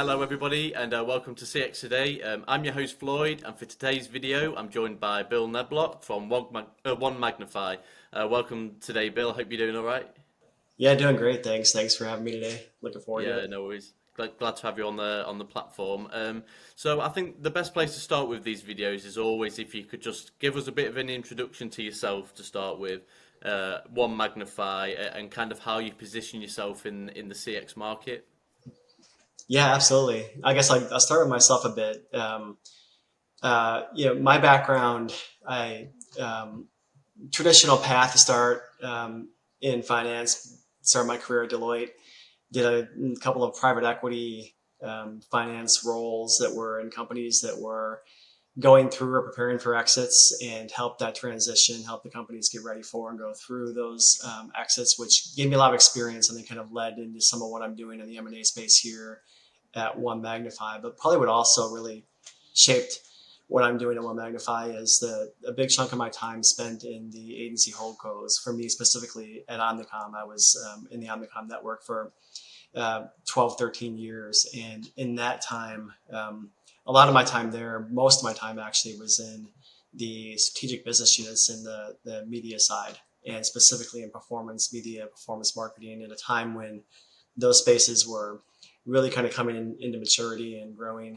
Hello everybody and welcome to CX Today. I'm your host Floyd, and for today's video I'm joined by Bill Neblock from OneMagnify. Welcome today, Bill. Hope you're doing all right. Yeah, doing great. Thanks for having me today. Looking forward to Yeah, it. no worries. Glad to have you on the platform. So I think the best place to start with these videos is always if you could just give us a bit of an introduction to yourself to start with, OneMagnify, and kind of how you position yourself in the CX market. Yeah, absolutely. I guess I'll start with myself a bit. My background, I traditional path to start in finance. Started my career at Deloitte. Did a couple of private equity finance roles that were in companies that were going through or preparing for exits, and help that transition, help the companies get ready for and go through those exits, which gave me a lot of experience and then kind of led into some of what I'm doing in the M&A space here at OneMagnify. But probably what also really shaped what I'm doing at OneMagnify is a big chunk of my time spent in the agency holdcos. For me specifically at Omnicom, I was in the Omnicom network for 12, 13 years. And in that time, a lot of my time there, most of my time actually was in the strategic business units in the media side, and specifically in performance media, performance marketing, at a time when those spaces were really kind of coming into maturity and growing.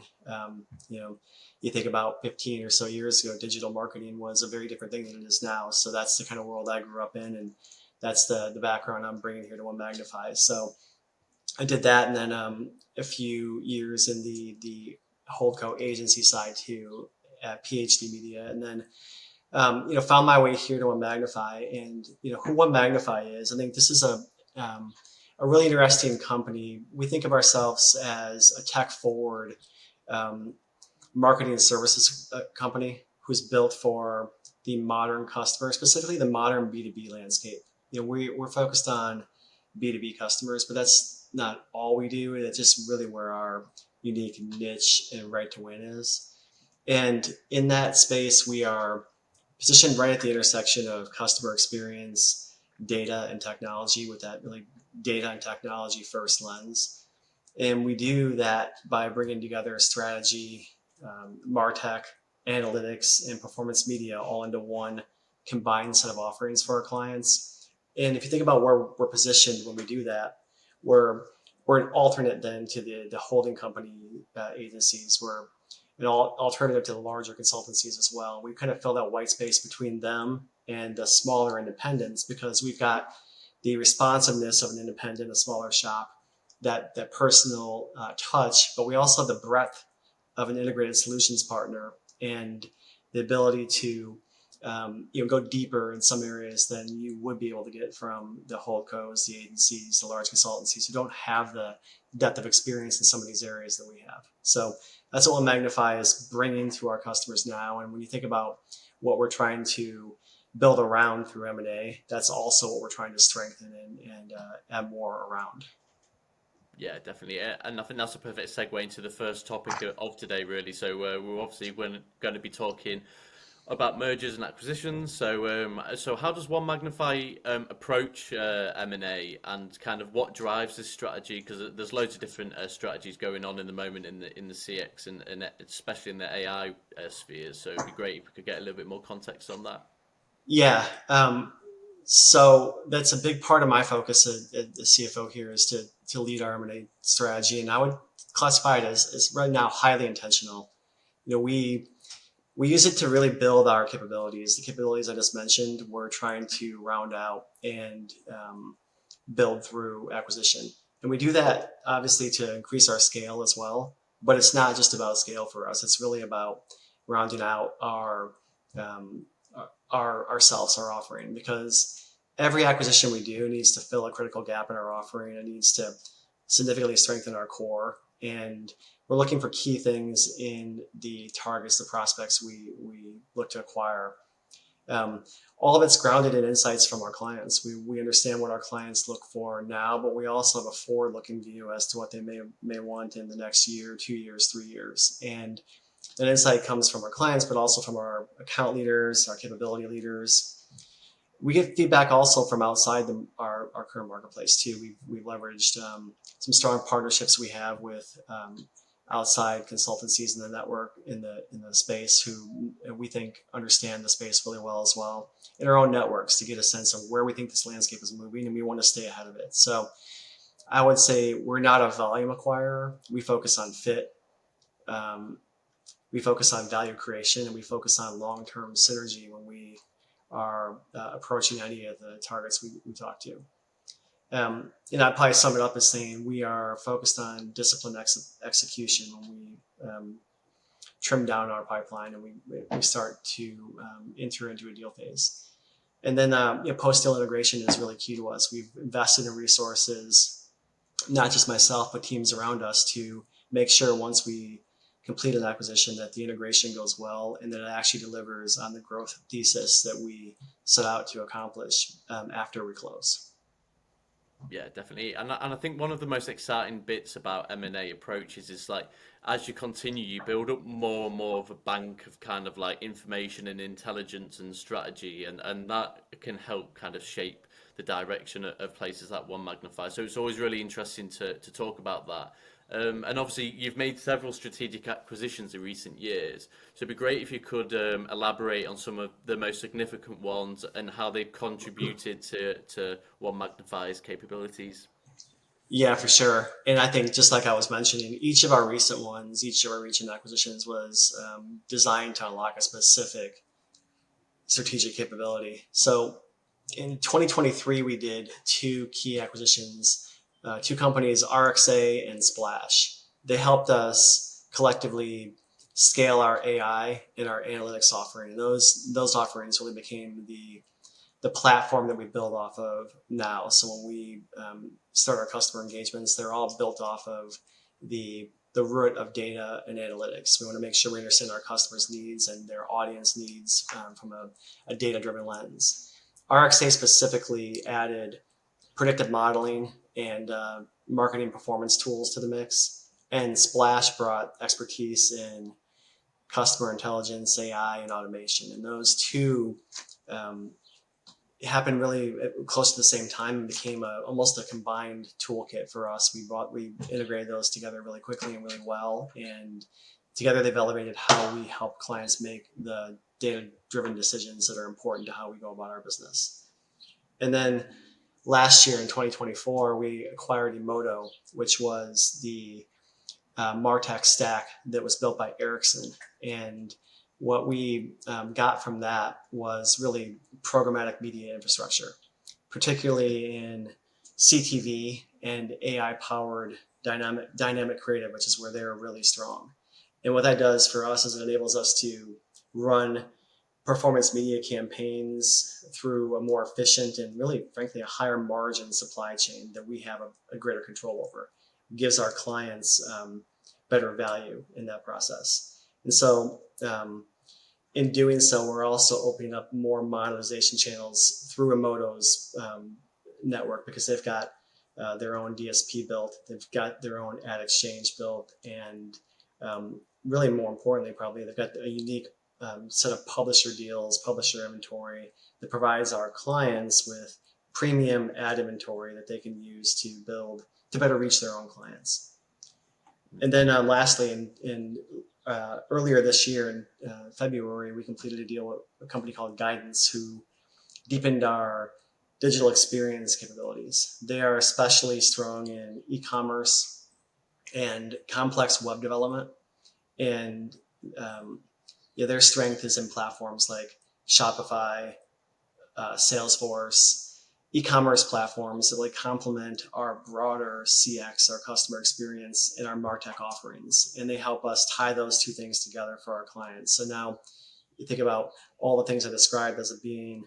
You think about 15 or so years ago, digital marketing was a very different thing than it is now. So that's the kind of world I grew up in, and that's the background I'm bringing here to OneMagnify. So I did that, and then a few years in the Holdco agency side too, at PhD Media, and then found my way here to OneMagnify. And who OneMagnify is. I think this is a really interesting company. We think of ourselves as a tech forward um, marketing and services company who's built for the modern customer, specifically the modern B2B landscape. We're focused on B2B customers, but that's not all we do. It's just really where our unique niche and right to win is. And in that space, we are positioned right at the intersection of customer experience, data, and technology, with that really data and technology first lens. And we do that by bringing together strategy, MarTech, analytics, and performance media all into one combined set of offerings for our clients. And if you think about where we're positioned when we do that, we're we're an alternate then to the holding company agencies. We're an alternative to the larger consultancies as well. We kind of fill that white space between them and the smaller independents, because we've got the responsiveness of an independent, a smaller shop, that personal touch, but we also have the breadth of an integrated solutions partner, and the ability to go deeper in some areas than you would be able to get from the holdcos, the agencies, the large consultancies who don't have the depth of experience in some of these areas that we have. So that's what OneMagnify is bringing to our customers now. And when you think about what we're trying to build around through M&A, that's also what we're trying to strengthen and add more around. Yeah, definitely. And I think that's a perfect segue into the first topic of today, really. So we're obviously going to be talking about mergers and acquisitions. So how does One Magnify approach M&A, and kind of what drives this strategy? Because there's loads of different strategies going on in the moment in the CX and especially in the AI spheres. So it'd be great if we could get a little bit more context on that. Yeah. So that's a big part of my focus as the CFO here, is to lead our M&A strategy. And I would classify it as right now highly intentional. We use it to really build our capabilities. The capabilities I just mentioned, we're trying to round out and build through acquisition. And we do that obviously to increase our scale as well. But it's not just about scale for us. It's really about rounding out um, ourselves, our offering, because every acquisition we do needs to fill a critical gap in our offering. It needs to significantly strengthen our core. And we're looking for key things in the targets, the prospects we look to acquire. Um, all of it's grounded in insights from our clients. We understand what our clients look for now, but we also have a forward-looking view as to what they may want in the next year, 2 years, 3 years. And that insight comes from our clients, but also from our account leaders, our capability leaders. We get feedback also from outside our current marketplace too. We've leveraged some strong partnerships we have with outside consultancies in the network in the space who we think understand the space really well as well in our own networks to get a sense of where we think this landscape is moving, and we want to stay ahead of it. So I would say we're not a volume acquirer. We focus on fit. Um, we focus on value creation, and we focus on long-term synergy when we are approaching any of the targets we talk to. And I'd probably sum it up as saying we are focused on disciplined execution when we trim down our pipeline and we start to enter into a deal phase. And then post-deal integration is really key to us. We've invested in resources, not just myself, but teams around us to make sure once we complete an acquisition that the integration goes well and that it actually delivers on the growth thesis that we set out to accomplish after we close. Yeah, definitely. And I think one of the most exciting bits about M&A approaches is like as you continue, you build up more and more of a bank of kind of like information and intelligence and strategy, and that can help kind of shape the direction of places like OneMagnify. So it's always really interesting to talk about that. And obviously, you've made several strategic acquisitions in recent years. So it'd be great if you could elaborate on some of the most significant ones and how they've contributed to OneMagnify's capabilities. Yeah, for sure. And I think just like I was mentioning, each of our recent ones, each of our recent acquisitions was designed to unlock a specific strategic capability. So in 2023, we did two key acquisitions, two companies, RXA and Splash. They helped us collectively scale our AI and our analytics offering. And those offerings really became the platform that we build off of now. So when we start our customer engagements, they're all built off of the root of data and analytics. We want to make sure we understand our customers' needs and their audience needs from a data-driven lens. RxA specifically added predictive modeling and marketing performance tools to the mix, and Splash brought expertise in customer intelligence, AI, and automation. And those two um, happened really close to the same time and became almost a combined toolkit for us. We integrated those together really quickly and really well, and together they've elevated how we help clients make the data-driven decisions that are important to how we go about our business. And then last year in 2024, we acquired Emoto, which was the Martech stack that was built by Ericsson. And what we got from that was really programmatic media infrastructure, particularly in CTV and AI powered dynamic creative, which is where they're really strong. And what that does for us is it enables us to run performance media campaigns through a more efficient and really, frankly, a higher margin supply chain that we have a greater control over. It gives our clients better value in that process. And so, in doing so, we're also opening up more monetization channels through Emoto's network because they've got their own DSP built, they've got their own ad exchange built, and really more importantly, probably they've got a unique set of publisher deals, publisher inventory that provides our clients with premium ad inventory that they can use to better reach their own clients. And then lastly, in earlier this year in February, we completed a deal with a company called Guidance, who deepened our digital experience capabilities. They are especially strong in e-commerce and complex web development. And their strength is in platforms like Shopify, Salesforce, e-commerce platforms that like complement our broader CX, our customer experience, and our MarTech offerings. And they help us tie those two things together for our clients. So now you think about all the things I described as it being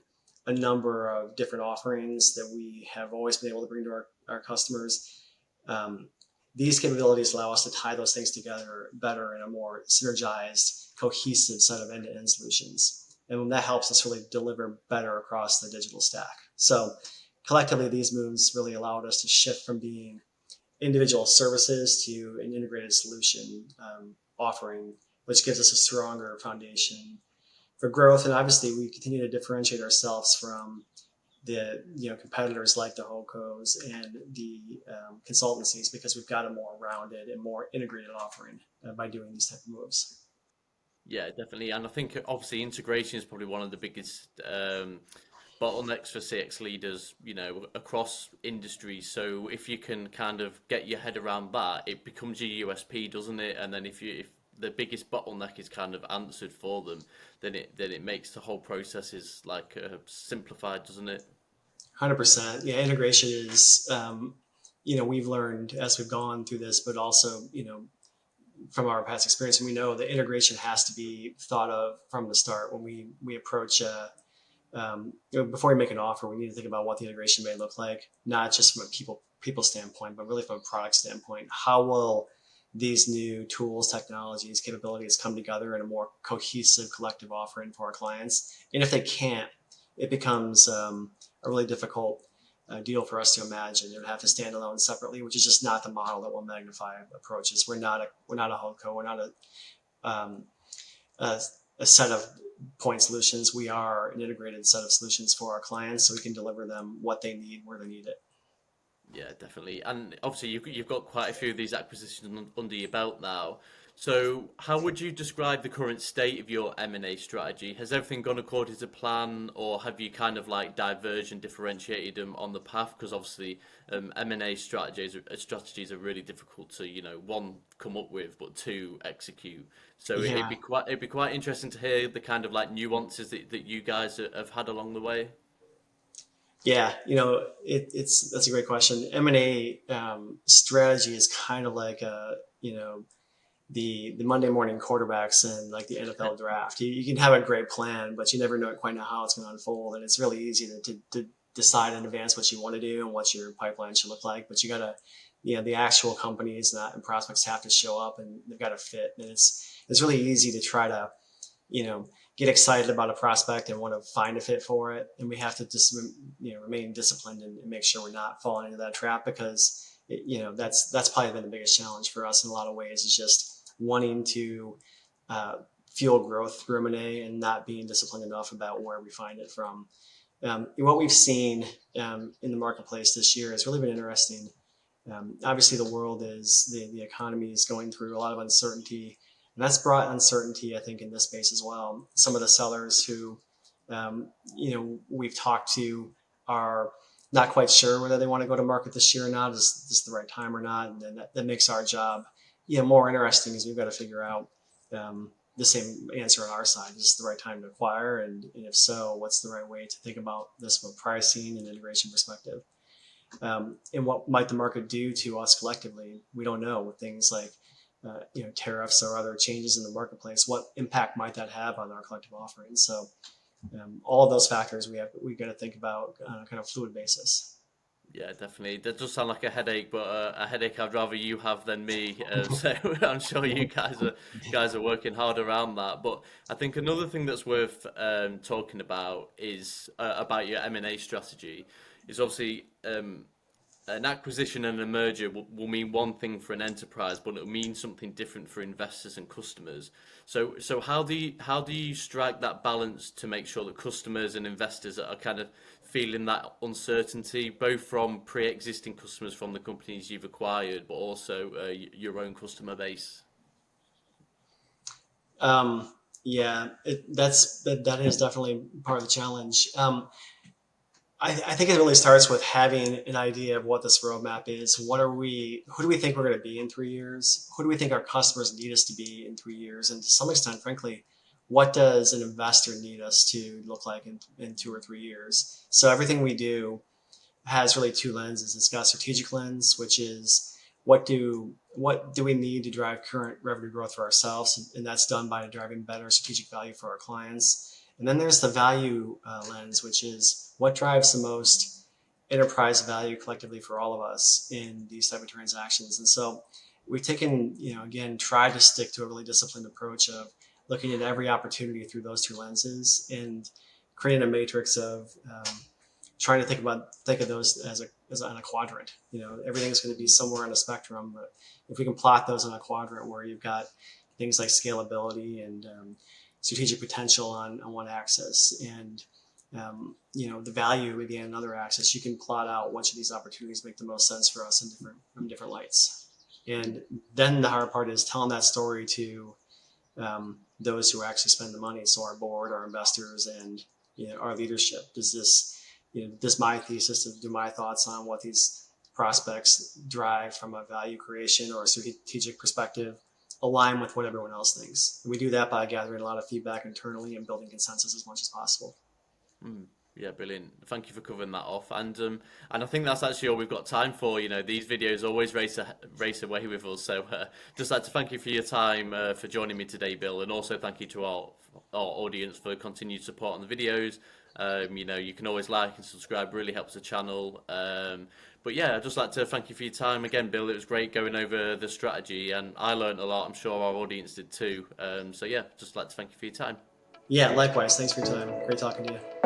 a number of different offerings that we have always been able to bring to our customers. These capabilities allow us to tie those things together better in a more synergized, cohesive set of end-to-end solutions. And that helps us really deliver better across the digital stack. So collectively, these moves really allowed us to shift from being individual services to an integrated solution offering, which gives us a stronger foundation for growth. And obviously, we continue to differentiate ourselves from the competitors like the holdcos and the consultancies, because we've got a more rounded and more integrated offering by doing these type of moves. Yeah, definitely. And I think obviously integration is probably one of the biggest bottlenecks for CX leaders, across industries. So if you can kind of get your head around that, it becomes your USP, doesn't it? And then if the biggest bottleneck is kind of answered for them, then it makes the whole process is like simplified, doesn't it? 100%. Yeah, integration is, we've learned as we've gone through this, but also, from our past experience, and we know that integration has to be thought of from the start when we approach. Before we make an offer, we need to think about what the integration may look like, not just from a people standpoint, but really from a product standpoint. How will these new tools, technologies, capabilities come together in a more cohesive, collective offering for our clients? And if they can't, it becomes a really difficult deal for us to imagine. It would have to stand alone separately, which is just not the model that OneMagnify approaches. We're not a holdco. We're not um, a, a set of point solutions. We are an integrated set of solutions for our clients, so we can deliver them what they need where they need it. Yeah, definitely. And obviously, you've got quite a few of these acquisitions under your belt now. So, how would you describe the current state of your M&A strategy? Has everything gone according to plan, or have you kind of like diverged and differentiated them on the path? Because obviously, M&A strategies are really difficult to, one, come up with, but two, execute. So Yeah, it'd be quite interesting to hear the kind of like nuances that you guys have had along the way. yeah. It's that's a great question. M&A strategy is kind of like the Monday morning quarterbacks and like the NFL draft. You can have a great plan, but you never know quite know how it's going to unfold. And it's really easy to decide in advance what you want to do and what your pipeline should look like. But you got to, the actual companies and prospects have to show up and they've got to fit. And it's really easy to try to, you know, get excited about a prospect and want to find a fit for it. And we have to just, remain disciplined and make sure we're not falling into that trap, because that's probably been the biggest challenge for us in a lot of ways, is just wanting to uh, fuel growth through M&A and not being disciplined enough about where we find it from. What we've seen in the marketplace this year has really been interesting. Obviously, the world is the economy is going through a lot of uncertainty, and that's brought uncertainty, I think, in this space as well. Some of the sellers who, we've talked to are not quite sure whether they want to go to market this year or not. Is this the right time or not? And then that makes our job, more interesting, because we've got to figure out the same answer on our side. Is this the right time to acquire? And if so, what's the right way to think about this from a pricing and integration perspective? And what might the market do to us collectively? We don't know, with things like tariffs or other changes in the marketplace. What impact might that have on our collective offerings? So all of those factors we got to think about on a kind of fluid basis. Yeah, definitely. That does sound like a headache, but a headache I'd rather you have than me. So I'm sure you guys are working hard around that. But I think another thing that's worth talking about is about your M&A strategy. Is obviously an acquisition and a merger will mean one thing for an enterprise, but it'll mean something different for investors and customers. So how do you strike that balance to make sure that customers and investors are kind of feeling that uncertainty, both from pre-existing customers from the companies you've acquired, but also your own customer base? Yeah, that is definitely part of the challenge. I think it really starts with having an idea of what this roadmap is. Who do we think we're going to be in 3 years? Who do we think our customers need us to be in 3 years? And to some extent, frankly, what does an investor need us to look like in 2 or 3 years? So everything we do has really two lenses. It's got a strategic lens, which is what do we need to drive current revenue growth for ourselves, and that's done by driving better strategic value for our clients. And then there's the value lens, which is what drives the most enterprise value collectively for all of us in these type of transactions. And so we've taken, again, tried to stick to a really disciplined approach of looking at every opportunity through those two lenses and creating a matrix of trying to think of those as on a quadrant. Everything's going to be somewhere on a spectrum, but if we can plot those on a quadrant where you've got things like scalability and strategic potential on one axis and the value maybe on another axis. You can plot out which of these opportunities make the most sense for us in different lights. And then the hard part is telling that story to those who actually spend the money. So our board, our investors, and our leadership. Does my thesis, do my thoughts on what these prospects drive from a value creation or a strategic perspective align with what everyone else thinks? And we do that by gathering a lot of feedback internally and building consensus as much as possible. Yeah, brilliant. Thank you for covering that off. And I think that's actually all we've got time for. These videos always race away with us. So just like to thank you for your time, for joining me today, Bill, and also thank you to our audience for continued support on the videos. You can always like and subscribe, really helps the channel. But yeah, I'd just like to thank you for your time again, Bill. It was great going over the strategy, and I learned a lot. I'm sure our audience did too. So yeah, just like to thank you for your time. Yeah, likewise. Thanks for your time. Great talking to you.